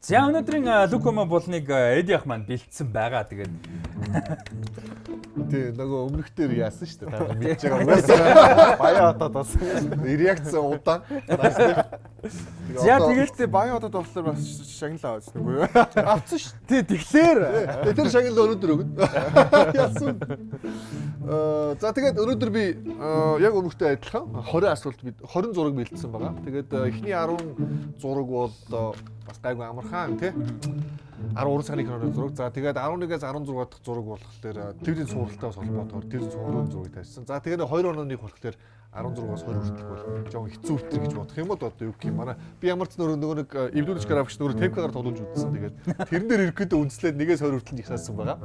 За өнөөдрийн Лукомо болныг Эд Ях маань бэлдсэн байгаа. Тэгээд тий нөгөө өмнөхдөр яасан шүү дээ. Та мэдж байгаа угаасаа баяа отод болсон. Реакц удаан. За тэгээд баяа отод болохоор бас шагналаа авсан үгүй юу? Авсан шүү. Тий тэгэхээр тэр шагнал өнөөдөр өгнө. Яасан. За тэгээд өнөөдөр би яг өмнөхтэй адилхан 20 асуулт 20 зураг бэлдсэн байгаа. Тэгээд эхний 10 зураг бол бас гайгүй амархан тий 13 цагийн киноны зураг. За тэгээд 11-ээс 16 дахь зураг болохоор тврийн сургалтаас холбоотойгоор тэр цуврын зургийг тавьсан. За тэгээд 2 онооны болохоор 16-аас 20 хүртэлх бол жоохон хэцүү өтер гэж бодох юм уу одоо юу гэх юм манай би ямар ч нөгөө нэг эвдүүлж графикч нөгөө тепкагаар тоглож үзсэн. Тэгээд тэрэн дээр ирэх гэдэг үнслээд 1-ээс 20 хүртэл их хаасан байгаа.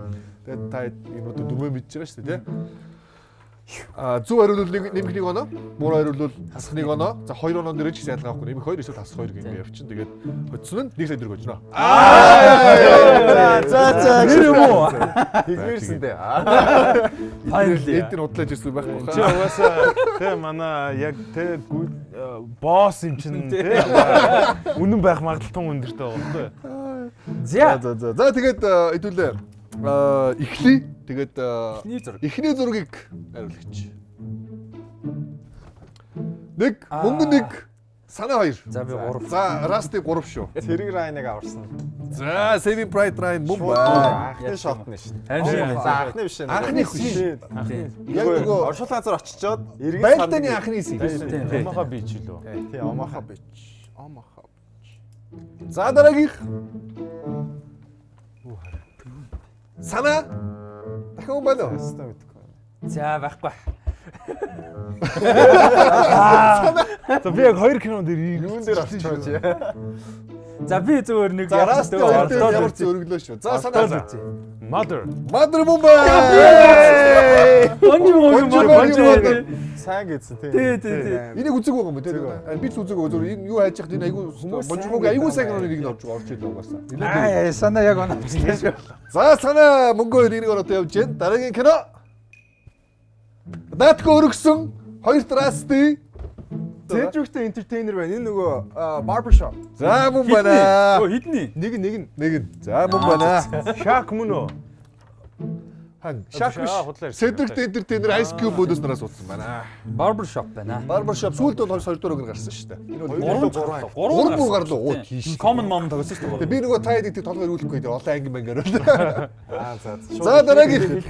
Тэгээд та энэ одоо дөрмөө мэдж байгаа шүү дээ тий. Зөв хариулвал нэмэх 1 оноо, муу хариулвал хасах 1 оноо. За 2 оноо нэрэж их ялгаа авахгүй. Нэмэх 2 эсвэл хасах 2 гэнгээ явчихна. Тэгээд хоцсон нь 1 сая төгрөг өгнө. за гэр юм уу? Хэлмээрсэн дээ. Finally. Эдгээр удлаж ирсэн байхгүй Чи угаасаа тэ манай яг тэ босс юм чинь тэ үнэн байх магадлал тун өндөртэй байгаа байхгүй. За тэгээд хэдүүлээ эхлэе. Тэгээд эхний зургийг хариулагч. 1 мөнгө 1 санаа 2. За би 3. За расти 3 шүү. Цэрэг райныг аварсан. За Saving Private Ryan Mumbai. Анхны шотны шүү. За Анхны биш ээ. Анхны биш. Яг нөгөө оршуулгын газар очичоод эргэн байлдааны анхны хэсэг. Омаха бич лөө. Тий, Омаха бич. Омаха бич. За дараагийнх. Санаа дахин байна уу? Хаста мэдгүй. За байхгүй. За би яг 2 кинонд Юун дээр очиж яа. За би зөвөр нэг За расти ямар ч өргөлөө шүү. За санаа. Mother. Mother Mumbai. Онж Сайн гэсэн тий. Тий. Энийг үзег байгаа юм тий. Би ч үзег байгаа. Зөв энэ юу хайж яхад энэ айгүй монжгог айгүй сайн нэг нь орж ирлээ угаасаа. Аа санаа яг оноо. За санаа мөнгө 2 ороод явж гэн. Дараагийн кино. Датко өргсөн 2 трасти. Зэжүүхтэй entertainer байна. Энэ нөгөө barbershop. За мөн байна. Оо хидний. Нэг. За мөн байна. Шак мөн үү? Хан шак биш. Cedric entertainer Ice Cube мөдөс нараас уулсан байна. Barbershop байна. Barbershop сүүлд бол 2 дугаар гарсан шүү дээ. Энэ бол 3 3 гарлуу. Оо тийш. Common mom тоглосон шүү дээ. Би нөгөө та хэд толгой ирүүлэхгүй дээ. Олон анги мангар. За. За дараагийн.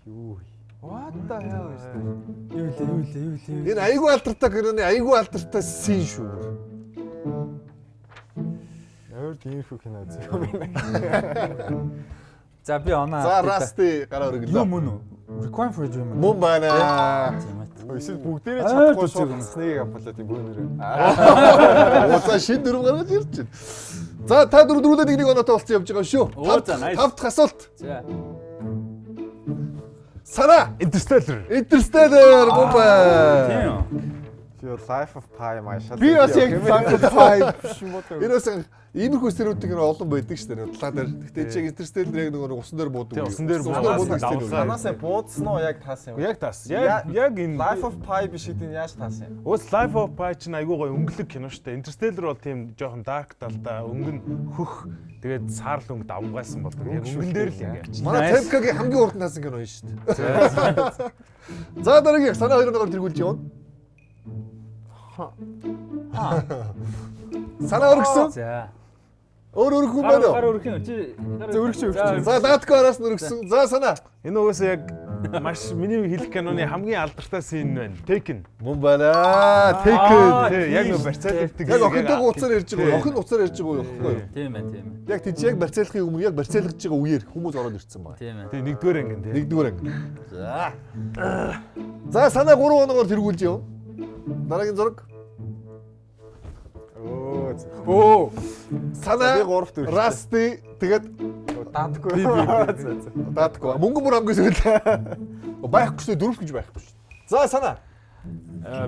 Юу. What the hell is this? Юу. Энэ айгүй алдартай киноны айгүй алдартай син шүү. Өөр тиймэрхүү кино үзээ. За би оноо. За расти гараа өргөлөө. Юу мөн үү? Requiem for a Dream. Мөн байна. Эсвэл бүгдээрээ чадахгүй шууд хасныг авуулаад юм бөөнөрөө. Ууцаа шин дөрөв гаргаж ирж байна. За та дөрвөлээ нэг оноотой болцсон явж байгаа шүү. 5 дахь асуулт. За. Санаа. Interstellar мөн байна. Тийм. Your Life of Pi маш шал. Би бас яг Life of Pi биш юм уу? Ерөөс иймэрхүү стереотип нэр олон байдаг шүү дээ. Талаа дээр. Гэтэ чи Interstellar яг нөгөө усан дээр буудаг. Усан дээр буудаг. Санаасаа буудсан уу яг таасан юм. Яг таасан. Яг энэ Life of Pi биш гэдэг нь яаж таасан юм? Ус Life of Pi чинь айгүй гоё өнгөлөг кино шүү дээ. Interstellar бол тийм жоохон dark талдаа өнгө нь хөх тэгээд саарл өнгө давмгайлсан болдог. Яг өнгөн дээр л ингэ. Манай Тепкагийн хамгийн урд таасан кино юм шүү дээ. За дараагийн санаа 2 оноор тэргүүлж явна. Санаа өргсөн. За. Өөр өргөх юм байна уу? Гар өргөх юм чи. Өргөч. За датко араас өргсөн. За санаа. Энэ угаасаа яг маш миний хэлэх киноны хамгийн алдартай син байна. Taken. Мөн байна. Taken. Яг нөө барьцаалдаг. Яг охинтойгоо уцаар ярьж байгаа юу? Охин уцаар ярьж байгаа юу? Тийм байна. Яг тийч яг барьцаалахын өмнө яг барьцаалгаж байгаа үеэр хүмүүс ороод ирсэн байна. Тийм байна. Тэг нэгдүгээр ангин тий. Нэгдүгээр анги. За санаа 3 оноор тэргүүлж яв. Дараагийн зураг. Оо. Санаа 3-т өргөж. Расти тэгээд Датгүй. датко. Мөнгө бүр хамгийн сүүл. Байхгүй шүү 4 гэж байхгүй шүү. За санаа.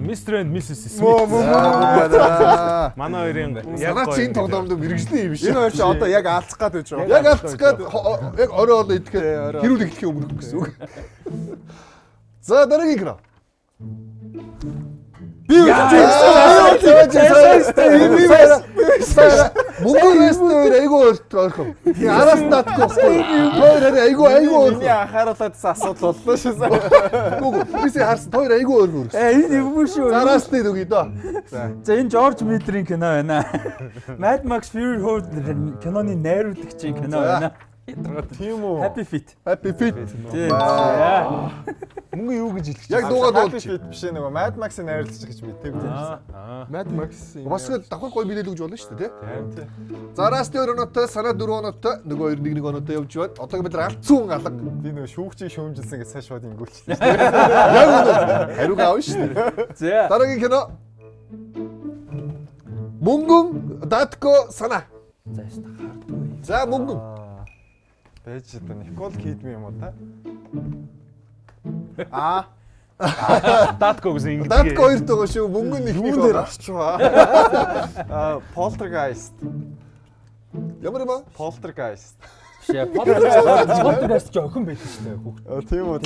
Mr. and Mrs. Smith. Мөн. Манай хоёрын яг Санаа чинь тоглоомд мэрэгжлийн юм биш. Энэ хоёр чи одоо яг алцах гад байж байгаа. Яг алцах гээд яг орой олоо идэхэд хэрүүл эхлэхийн өмнөх гэсэн үг. За дараагийн кино. Би Мөнгө ресторан айгуу ойрхон. Араас нь татахгүй байхгүй. Хоёр харин айгуу ойрхон. Миний анхаарууладсан асуудал боллоо шүү. Гүг бисээ харсан хоёр айгуу ойрхон. Энэ юм шүү. Араас нь үгүй доо. За энэ Жорж Миллерийн кино байна. Mad Max Fury Road киноны найруулагчийн кино байна. Тийм үү. Happy Feet. Happy Feet. Мөнгө юу гэж хэлчих. Яг дуугаад Happy Feet биш нөгөө Mad Max-ийн найруулагч гэж мэдээгүй. Mad Max. Бас давхар гоё мэдээлэл өгж болно шүү дээ, тий. За араас нь 2 оноотой, санаа 4 оноотой, нөгөө 2 1 оноотой явж байна. Одоо бид галзуун алга. Би нөгөө шүүгчийг шүүмжилсэн гэж сайн шууд ингүүлчихлээ. Яг үнэ. Хариуг аав шүү дээ. За. Дараагийн кино. Мөнгөн Датко санаа. За яста хардгүй. За мөнгөн. Бэж одоо Никол Кидман юм уу та? Датко гэсэн ингэж. Датко хоёрт байгаа шүү. Мөнгөн нэг Юун дээр авчваа? Poltergeist. Ямар юм аа? Poltergeist. Шээ podcast ч охин байдаг шүү дээ хүүхд. Тийм үү.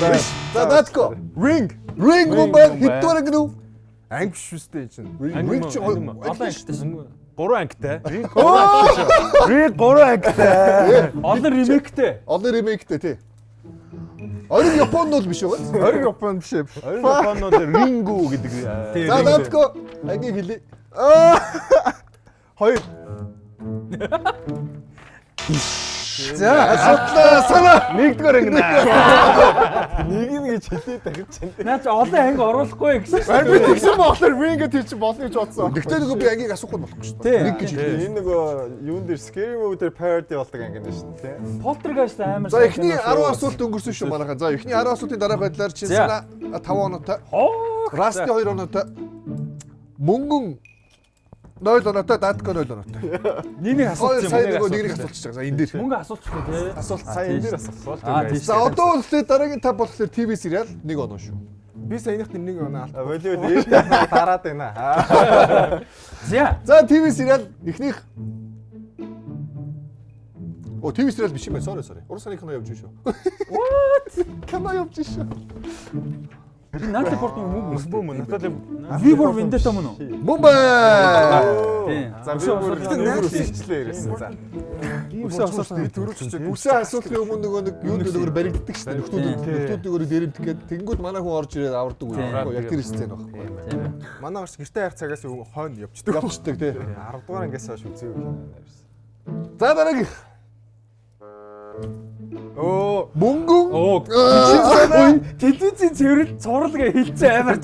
За Датко. Ring. Ring мөнгө хитвэр гэнэ үү? Анги шүү дээ чинь. Ring ч Олон ангитай шүү. 3 ангитай. Ринг 3 ангитай. Олон ремейктэй. Олон ремейктэй тий. Ориг Японд бол биш үү? Ориг Японд биш ээ. Ориг Японууд Рингу гэдэг. За Датко анги хэлээ. Хоёр. За асуудлаа санаа. Нэгдүгээр анги наа. Нэг нь гэж хэлээ дахиж чинь. Наа чи олон анги оруулахгүй гэсэн. Би тэгсэн болохоор Ring гэдэг чинь болно гэж бодсон. Гэхдээ нөгөө би ангийг асуухгүй болохгүй шүү Тий. дээ. Нэг гэж хэлээ. Энэ нөгөө юун дээр Scary Movie дээр parody болдог анги нэ шүү дээ. Poltergeist амар. За эхний 10 асуулт өнгөрсөн шүү манайхаа. За эхний 10 асуултын дараах байдлаар чинь санаа 5 оноотой. Расти 2 оноотой. Мөнгөн 0 оноотой, Датко 0 оноотой. Нэг асуулт юм. Сайн нөгөө нэг асуулчих. За энэ дээр. Мөнгө асуулчихгүй тий. Асуулт сайн энэ дээр асуулт. За одоо бол дараагийн тав болохоор ТV сериал 1 оноо шүү. Би саяхт нэг оноо алт. Волейбол дараад байна. За ТV сериал эхнийх ТV сериал биш юм байна. Sorry. Уран сайн кино явж шүү. What? Кино явж шүү. Натали Портман мөнгө Бүүм Натали Вивор Вендета мөн үү? Мөн бай. За би бүр найрчлээ ирсэн. За. Үсээ асуулт Би түрүүч чинь Үсээ асуултын өмнө нөгөө нэг юунд нөгөө баригддаг шүү дээ. Нөхдүүд нөгөө дээрэмдэх гээд тэнгууд манай хүн орж ирээд авардаг үү. Яг тэр сцен байхгүй. Манай гарч гэртээ хайр цагаас хойно явчихдаг. Явчихдаг тий. 10 дугаар ангиас хойш үзээгүй юм ярьсан. За дараагийн. Мөнгөн. телевизийн цэвэрлэл цувралгаа хэлцээ амар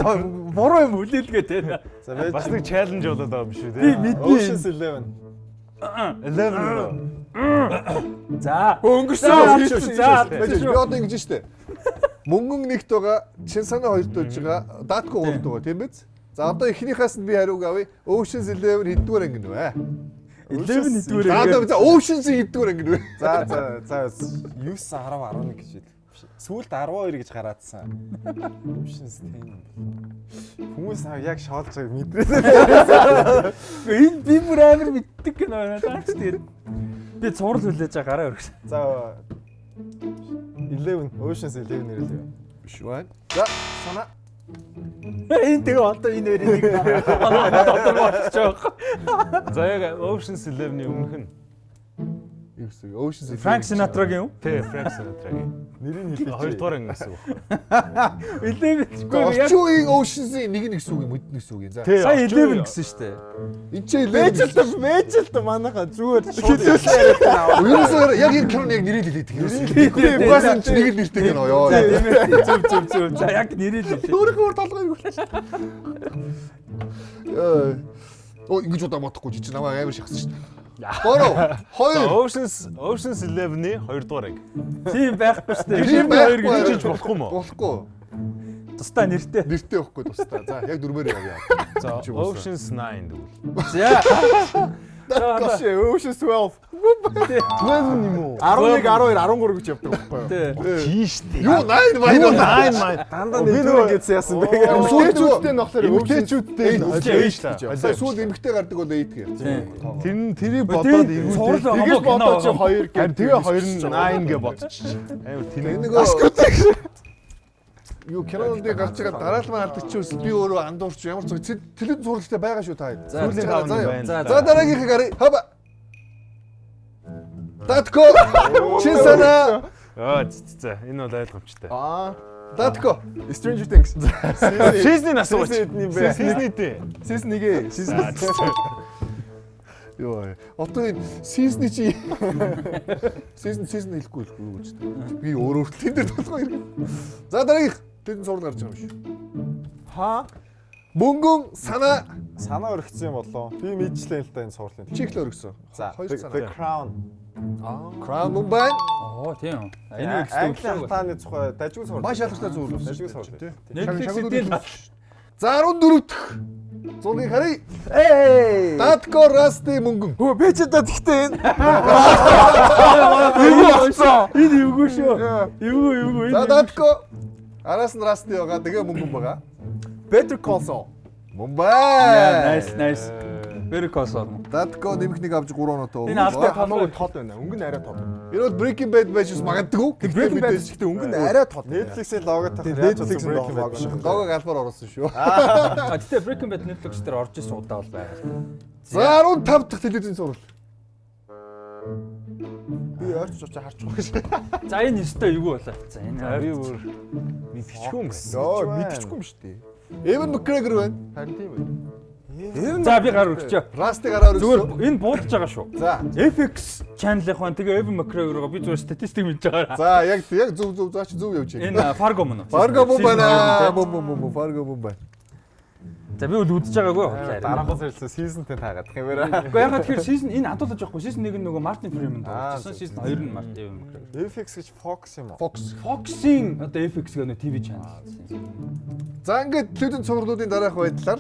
буруу юм хүлээлгээ тий. За байж бас нэг чаленж болоод байгаа юм шүү Би тий. мэдээ. Ocean's 11. 11. За. Өнгөрсөн. За. Би одоо ингэж штэ. Мөнгөн нэгт байгаа, чин санаа хоёрт болж байгаа, Датко гуравт байгаа тийм биз? За одоо эхнийхээс нь би хариуг авъя. Ocean's 11 хэддүгээр анги нэ? 11 хэдвэр За одоо Ocean's хэддүгээр анги нэ? За 9 10 11 гэж хэлээ. Сүүлд 12 гэж гараадсан. Ocean's 10. Хүмүүс яг шоолж байгааг мэдрээд. энэ би бүр амар мэддэг кино байна. Таач тэгээд би цуврал хүлээж байгаа гараа өргөсөн. За 11 Ocean's 11 нэрэлээ. Биш байна. За санаа. Энэ тэгээ одоо энэ өрийг одоо болчих жоох. За яг Ocean's 11-ийн өмнөх нь Юу гэсэн Ocean's Frank Sinatra-гийн юу? тий Frank Sinatra-гийн Нэрийг хэлээ. 2 дугаар анги гэсэн үг. Eleven. Орчин Ocean's-ийн нэг гэсэн үг юм уу гэсэн үг юм. За. Сая 11 гэсэн шүү дээ. Энд чи 11. Мэйжэлт манайха зүгээр Ерөөсөө яг энэ киноны яг нэрийг хэлээд гэрсэн. Угаасаа чи нэг л нэртэй кино ёо. Зөв. За яг нэрээ л хэлээ. Өөрөөр толгойг үлч. Ингэж удаа бодохгүй чи намайг амар шахсан шүү дээ. Бороо 2 Ocean's 11-ийн 2 дугаар анги. Тийм байхгүй шүү дээ. Тийм Хоёр байхгүй. гэж болохгүй юм уу? Болохгүй. Тусдаа нэртэй. Нэртэй байхгүй тусдаа. За яг дөрмөөр явъя. За Ocean's 9 тэгвэл. За. Гош Ocean's 12. 12 юм уу? 11 12 13 гэж явдаг байхгүй юу? Тий. Тийштэй. Юу 9 байна уу? 9 Дандаа нэг ингэж яасан бэ? Эмгтээчүүдтэй нөхөр эмгтээчүүдтэй Ээж. сая сүүл эмгтээ гардаг бол эйд гээ. Тэрийг бодоод Цуврал тэгэж бодоод чи 2 тэгээ 2 нь 9 гэж бодчих. Амар тэнэг. Нөгөө юу кинонд гарч байгаа дараалал алдагч чи би өөрөө андуурч ямар ч телевиз сурагчтай байгаа шүү та. Сүүлийн 5 нь байна. За дараагийнхыг харъя. Хаба. Татко. Чи санаа. За энэ бол ойлгомжтой. Татко. Stranger Things. Season-ийн асууж. Season-ийн Season 1. Йоо. Одоо энэ season чи season хэлэхгүй гэж. Би өөрөө тэн дээр толгой иргэн. За дараагийнх тэнд сурд гарч байгаа юм шүү. Хаа? Мөнгөн санаа Өргөцсөн юм болоо. Би мэдчихлээ л да энэ суурлын. чи их л өргөсөн. За, хоёр The санаа. Crown. Crown Mumbai. Тийм. Энэ англи хатааны тухай дажгүй суурлын. Маш ялгартай зүйл. Дажгүй суурлын. Netflix-ийн За 14 дахь. Зургийг харъя. Эй! Татко Расти мөнгөн. Хөө би ч одоо тэгтээ энэ. энэ юугүй шүү. Юугүй. За Татко араас нь Расти байгаа. Тэгээ мөнгөн байгаа. Better Call Saul. Мумбай. Nice. Very close. Татко нэмэх нэг авч 3 оноотой. Энэ алтай Хамаагүй тод байна. Өнгө нь арай тод. Энэ бол Breaking Bad байж магадгүй. Breaking Bad гэхдээ өнгө нь арай тод. Netflix-ийн лого тах. Netflix-ийн лого шиг. Логог албаар оруулсан шүү. Гэтэ Breaking Bad Netflix дээр орж исэн удаа бол байгаа. За 15 дахь телевизийн сурвал. Би ойрч очиж харчихгүй гэж. За энэ өстой юу болоо. За энэ Би бүр мэдчихгүй юм байна. Йоо, мэдчихгүй юм шүү дээ. Evan McGregor байна. Харин тийм үү. За би гар өргөчөө. Расти гараар Зүгээр өргөсөн. энэ буудаж байгаа шүү. За. FX channel-ийнх маань тэгээ Evan McGregor-оо би зүгээр статистик мэдж байгаа. За яг зөв заач зөв явж байна. Энэ Fargo мөн үү? Fargo байна. Бум Fargo байна. За би үл үдэж байгаагүй хотлаа. Дараагаас ирсэн season 10 таагаад гэмээр. Гэхдээ ягаад тэгэхээр season энэ адуулж байхгүй. Season 1 нь нөгөө Martin Freeman дуулсан. Season 2 нь Martin McGregor. FX гэж Fox юм уу? Fox-ийн одоо FX гэх нэг TV channel. За ингээд телевизийн цувралуудын дараах байдлаар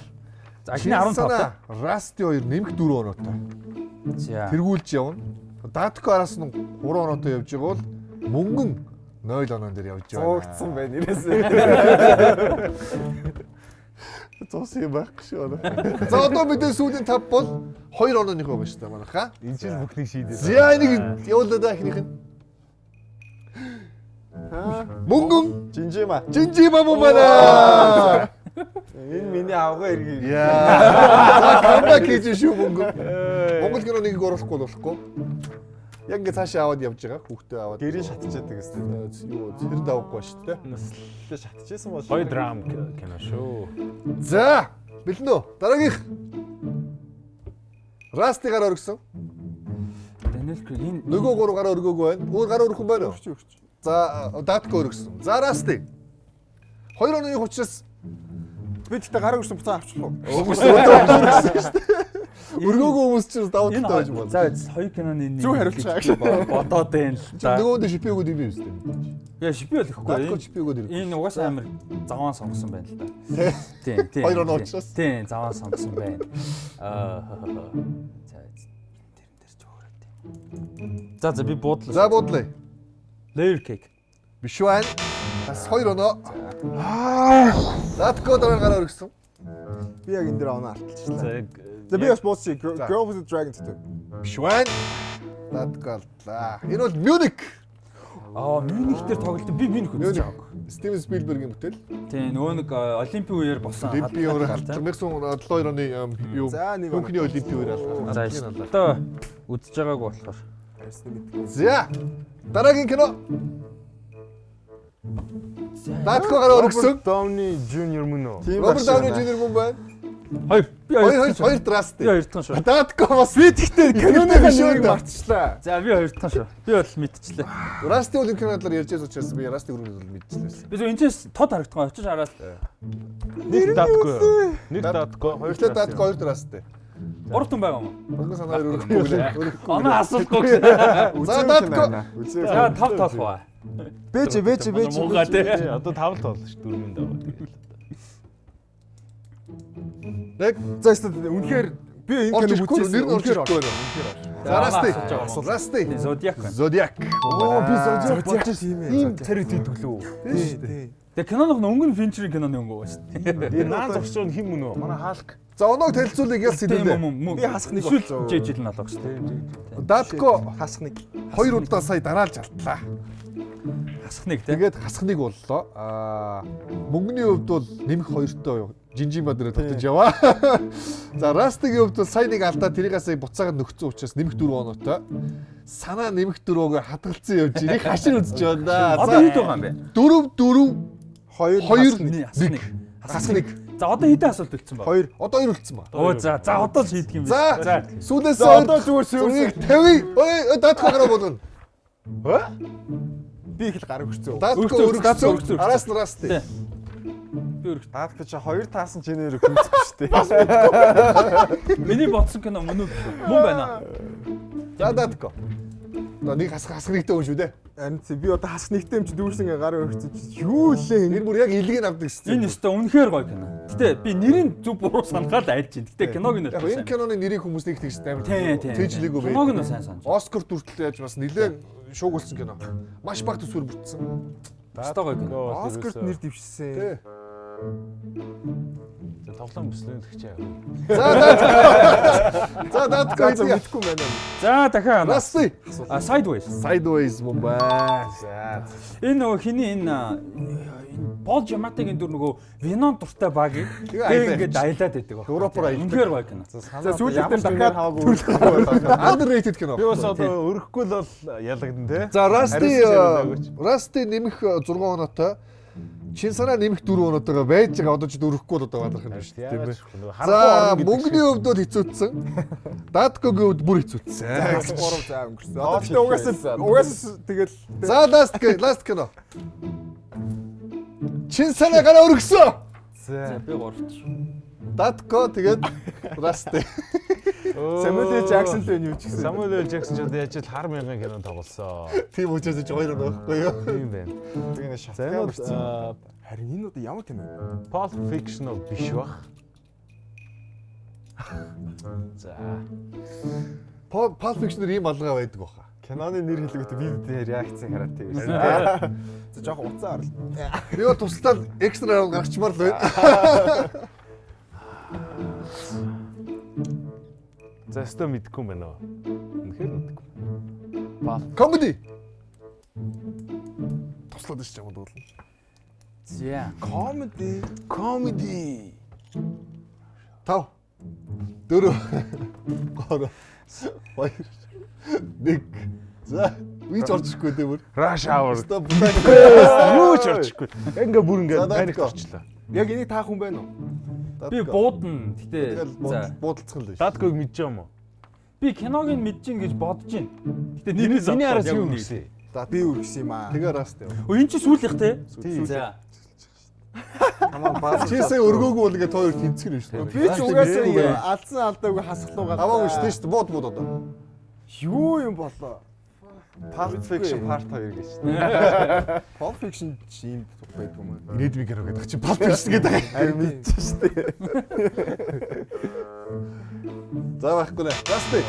За эхний 15 та. Расти 2 нэмэх 4 оноотой. За. Тэргүүлж явна. Датко араас нь 3 оноотой явж байгаа бол мөнгөн 0 оноо дээр явж байгаа. Зуугдсан байна нэрээс. Зоос юм байхгүй шүү. За одоо бидний сүүлийн 5 бол 2 онооных байгаа шүү дээ манайха. Энэ чинь бүхнийг шийдээ. За энийг явуулаад байгаа ихнийх нь. Мөнгөн Жинжима мумана. Энэ миний авгаа иргий. Яа. Камбак хийж шүү мөнгөн. Монгол киноныг оруулахгүй болохгүй. Яг ингэ цаашаа аваад явж байгаа. Хүүхдээ аваад. Гэрийн шатчихдаг гэсэн. Юу тэр давахгүй шүү дээ. Тэ шатчихсан бол. Гоё драм кино шүү. За бэлэн үү? Дараагийнх. Расти гараа өргөсөн. Daniel Craig энэ Нөгөө 3 гараа өргөөгүй байна. Өөр гараа өргөх юм байна уу? За Датко өргөсөн. За Расти. 2 онооны учраас Би тэгтээ гараа өрсөн буцаа авчихлаа. өргөөгөө хүмүүс ч давуу талтай байж болно. За хоёр киноны нэг Зөв хариулчих. бодоод байна л да. Нөгөөд шипээгүүд юм шүү дээ. Яа шипи бол ихгүй. Датко шипээгүүд ирэх. Энэ угаасаа амар заван сонгосон байна л да. Тийм. Хоёр оноо учраас. Тийм, заван сонгосон байна. За тэрэн дээр ч өөрөөд. За би буудлаа. За буудлаа. Layer cake. Биш байна. Бас 2 оноо. Датко дараа өргөсөн. Би яг энэ дээр оноо алтчихлаа. За яг За би бас бууцчих. Girl with the Dragon Tattoo. Биш байна. Датко алдлаа. Энэ бол Munich. Мюних дээр тоглолт би Мюних үзэж байгааг. Стивен Спилбергийн бүтээл. Тийм, нөгөө нэг Олимпийн үеэр болсон. Олимпийн үеэр 1972 оны юу За, нэг Мөнхний Олимпийн үеэр алхав. За одоо үзэж байгааг болохоор. За дараагийн кино. Датко гараа өргөсөн. Downey Jr. мөн үү? Роберт Дауни Жуниор мөн байна. Хоёр. Би Хоёр Расти. Би хоёр дахь шүү. Датко бас би тэгтээ киноныхаа нэрийг Мартчихлаа. За би хоёр дахь шүү. Би бол мэдчихлээ. Расти бол энэ кинодлоор ярьж байгаа учраас би Расти өргөж бол мэдчихлээ. Би зөв энэс тод харагдсан. Очиж хараад. Нэг Датко. Нэг Датко. Хоёртой Датко хоёр Расти. Гурав хүн байгаа юм. Мөнгө санаа өргөхгүй лээ. Оноо асуулгүй гэсэн. За Датко. За тав тоолох баа. Бэж. Мунгаа тий. Одоо 5 тоол ш 4-нд аваад тэгээд. Яг За үнэхээр би энэ киног үзчихсэн. нэр нь орж ирэхгүй байна. За Расти. Расти. Зодиак байна. Зодиак. Оо би Зодиак бодчих юм ээ. Ийм царит идэвлүү. Тий. Тэгээ киноных өнгөн Fincher-ийн киноны өнгөө ба шүү дээ. Энэ наан зогсож хим мөн үү? Манай Халк. За оноог танилцуулъя ялс хэлээ. Би хасах нэг болчихоо. Жижил нь алга шүү дээ. Датко хасах нэг 2 удаа сая дараалж алтлаа. хасах нэг те. Тэгээд хасах нэг боллоо. Мөнгөний хувьд бол нэмэх 2-той жинжима дээр тогтож яваа. За Rust-ийн хувьд бол сая нэг алдаа тэрийгээс буцаагаад нөхцөн учраас нэмэх 4 оноотой. Санаа нэмэх 4-өөр хадгалсан явж ирэх хашир үзэж байна да. Одоо хэд байгаа юм бэ? 4 хасах нэг. За одоо хэдэн асуулт үлдсэн ба? 2 одоо 2 үлдсэн ба. Оо за одоо л шийдэх юм биш. За сүүлээс Одоо зүгээр 50. Ой даатах гараа болгоно. Би их л гар өгсөн. Даатах өргөцсөн. Араас нараас тий. Би өргөж. Даадах чи 2 таасан чинээр хүнцэх шүү дээ. Миний бодсон кино мөн үү? Мөн байна. За даатах. Одоо нэг хасах нэгтэй хүн шүү дээ. Харин би одоо хасах нэгтэй юм чи дүүрсэн ингээ гар өгсөн чи юу лээ Энэ бүр яг илгийг авдаг шүү дээ. Энэ өстө үнэхээр гоё кино. Гэтэ би нэрийн зүг буруу санахад айлж байна. Гэтэ киног нь Яг энэ киноны нэрийг хүмүүс нэг тэгж амар тэжлээгөө бай. Киног нь сайн санаж. Оскар дүртэл яаж бас нэлээд шуугуулсан кино. Маш баг төсвөр бүрдсэн. Өстө гоё кино. Оскарт нэр дэвшсэн. Тий. За тоглоом бүслэн тэгчээ. За даатах мэдгүй байна. За дахиад Rusty. Sideways. Sideways Mumbai. За. Энэ нөгөө хиний энэ Пол Жаматигийн дүр нөгөө Винон дуртай баг. Тэгээд аялаад байдаг. Европоор аялдаг. Үнэхээр гоё кино. За сүүлдээ дахиад хаваагүй. Underrated кино. Би бас одоо өрөхгүй л бол ялагдана те. За Rusty нэмэх 6 оноотой. Чин санаа нэмэх 4 оноотойгоо байж байгаа одоо ч өрөхгүй л одоо бадрах юм байна шүү дээ. За мөнгөний хувьд бол хэцүүцсэн. Даткогийн хувьд бүр хэцүүцсэн. 3 заа өнгөрсөн. Одоо тэгтээ угаасаа тэгэл За last кино. Чин санаа гараа өргөсөн. За би 3-т. Датко тэгээд Rusty. Samuel Jackson л юу ч гэсэн. Samuel L. Jackson ч одоо яаж л хар мянган кино тоглосон. Тийм учраас ч хоёр нөхгүй юу. Тийм байна. Тэгээ шатгаа өрсөн. Харин энэ одоо ямар кино вэ? Pulp Fiction биш бах. За. Pulp Fiction-ээр ийм алгаа байдаг баха. Киноны нэр хэлгүүт видео реакцийн хараад тийм. За жоох уцаар л. Би бол тусдаа экстра гарчмаар л байна. За өстө мэдгүй юм байна. Үнэхээр мэдгүй. Comedy. Туслаад ич юм дуулна. За Comedy. 5 4 3 2 1 За үеч орчихгүй дээ бүр. Rush Hour. Стоп. Юу ч орчихгүй. Ингээ бүр ингээ паник орчлоо. Яг энийг та хүн байна уу? би буудна. Гэтэ тэгэл буудалцсан л шүү. Датког мэдэж юм уу? би киног нь мэдэж гин гэж бодож байна. Гэтэ нэрээ Миний араас юу гэсэн? Би үргэсэн юм аа. Тэгээ Rusty. Өө эн чи сүүлийнх те. За. Тамаа бааз. Чисээ өргөөгүй бол ингээ тоо хоёр тэнцгэр нь шүү. Би ч угаасаа алдсан алдаагүй хасахлуугаа. Аваагүй шүү дээ шүү. Бууд одоо. Юу юм болоо? Pulp Fiction Part 2 гэж. Pulp Fiction ийм байдаг юм аа. Ирээдүйн кино гэдэг чи Pulp Fiction гэдэг. Харин мэдчихэж шүү дээ. За байхгүй нэ. Rusty.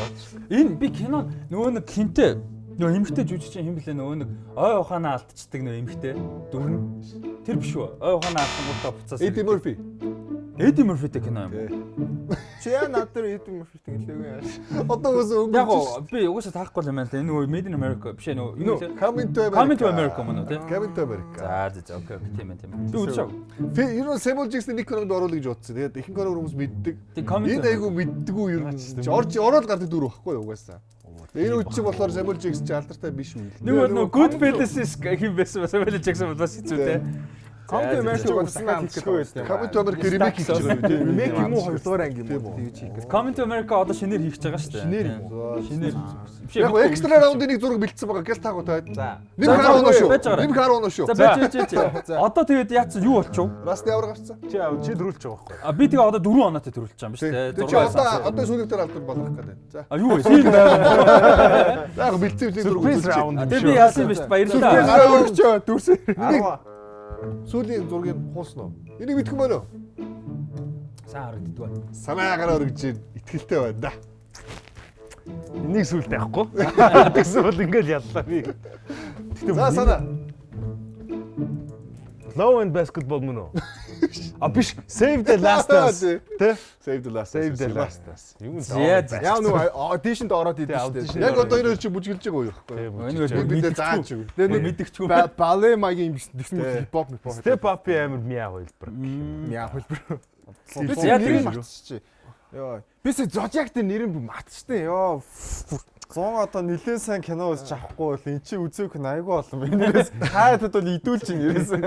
Энэ би кино нөгөө нэг хинтээ нөгөө эмхтэй жүжигчин хэм блэ нөгөө нэг ой ухаанаа алдчихдаг нөгөө эмхтэй дөрн тэр биш үү? Ой ухаанаа алдсан буцаас. Eddie Murphy. Eddie Murphy-тэй кино юм. Чи яа надад Eddie Murphy-тэй гэлээгүй яаш. Одоо үгүй Яг өнгөрч. би угаасаа таахгүй юм байна л энэ нөгөө Made in America биш ээ нөгөө Coming to Coming to America мөн үү те? Coming to America. За окей тийм ээ. Би үзэж байгаа. Ер нь Samuel Jackson нэг кинонд оруулах гэж бодсон. Тэгээд ихэнх киног хүмүүс мэддэг. Тэг Coming Энэ айгу мэддэггүй ер нь. Ороод гардаг дүр байхгүй юу угаасаа. Энэ үуч чинь болохоор Samuel Jackson ч алдартай биш үү? Нөгөө Goodfellas хэм байсан Samuel Jackson бас хэцүү те. Comedy America болсон амтгүй байсан. Coming to America remake хийж байгаа юм тийм. Remake юм уу хоёрдугаар анги юм уу? Тэгж хийх. Coming to America одоо шинээр хийх гэж байгаа шүү дээ. Шинээр юм. Шинээр. Яг экстра раундын нэг зураг бэлдсэн байгаа. Гэл таагүй таад. За. Нэмэх 10 оноо шүү. байж байгаа. Нэмэх 10 оноо шүү. За бэж. Одоо тэгээд яатсан юу болчих вэ? Rusty ямар гарцсан? Чи дөрүүлж байгаа байхгүй. А би тэгээ одоо 4 оноотой төрүүлж байгаа юм шүү дээ. Тэг чи одоо сүүлийн дээр алдар болох гэдэг. За. А юу вэ? Сүүл байгаа. Яг бэлдсэн зураг Surprise үзчих. round. Тэгээ би яасан биш баярлалаа. Өргөчөө дүүрсэн. Сүүлийн зургийг хуусан уу? Энийг мэдхэн байна уу? Сайн харагддаг байна. Санаагаар өргөж итгэлтэй байна да. Энийг сүулт авахгүй. Тэгсэн бол ингээл яллаа би. За санаа. Love and Basketball мөн үү? А биш, Save the Last Dance. Тэ? Save the last. Save the Last Dance. Юу За, нэ? Яа нөгөө аудишнд ороод идэв шүү дээ. Яг одоо энэ чи бүжгэлж байгаа юу? Бид зааж юу. Тэгээ мэдчихгүй. балет маягийн юм гэсэн хипхоп хипхоп. Step Up-ийн амир мяа хөлбөр. Яа хөлбөр. Би За, нэрийг тийм. мартчихжээ. Йоо. Би Зодиакт нэрийг мартчихсан. Йоо. 100 одоо нэлээд сайн кино үзэж авахгүй бол эн чи үзээх нь айгүй олон байна. Хаадаг бол идүүлж ин ерөөсөн.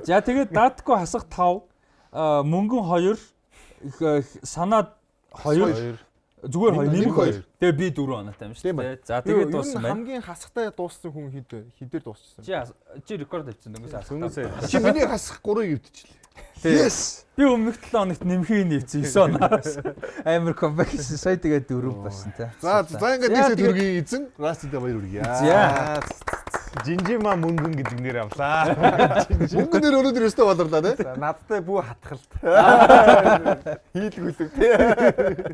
За тэгээд Датко хасах 5, мөнгөн 2, санаад 2, зүгээр 2, нэмэх 2. Тэгээ би 4 оноотой юм шүү дээ. За тэгээд дууссан байна. Хамгийн хасахтай дууссан хүн хідээр дуусчихсан. Чи рекорд авчихсан дөнгөс Түнэсээ. Чи миний хасах 3-ыг өвдчихлээ. Yes. Би өмнөх 7 хоногт нэмхийн нэвцсэн 9 оноос. Амар комбек хийсэн. Сая тэгээд 4 болсон те. За ингээд нийсээ дөргийн эзэн Rust-д баяр үргье. За. Жинжима мөнгөн гэдэг нэр авлаа. Мөнгө нэр өнөөдөр өстө болорлаа те. За надтай бүү хатгалт. Хийлгүүлэг тий.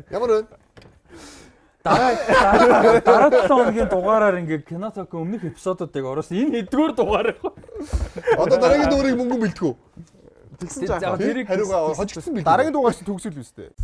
Ямар вэ? Дараа 7 хоногийн дугаараар ингээ киноток өмнөх эпизодуудыг оруулсан. Энэ хэдгээр дугаар вэ? Одоо дараагийн дуурийг мөнгө бэлтгэв. Тэгсэн За, жаа. тэрийг Хариугаа хожигдсан бил. Дараагийн дугаар чинь төгсөл үстэй.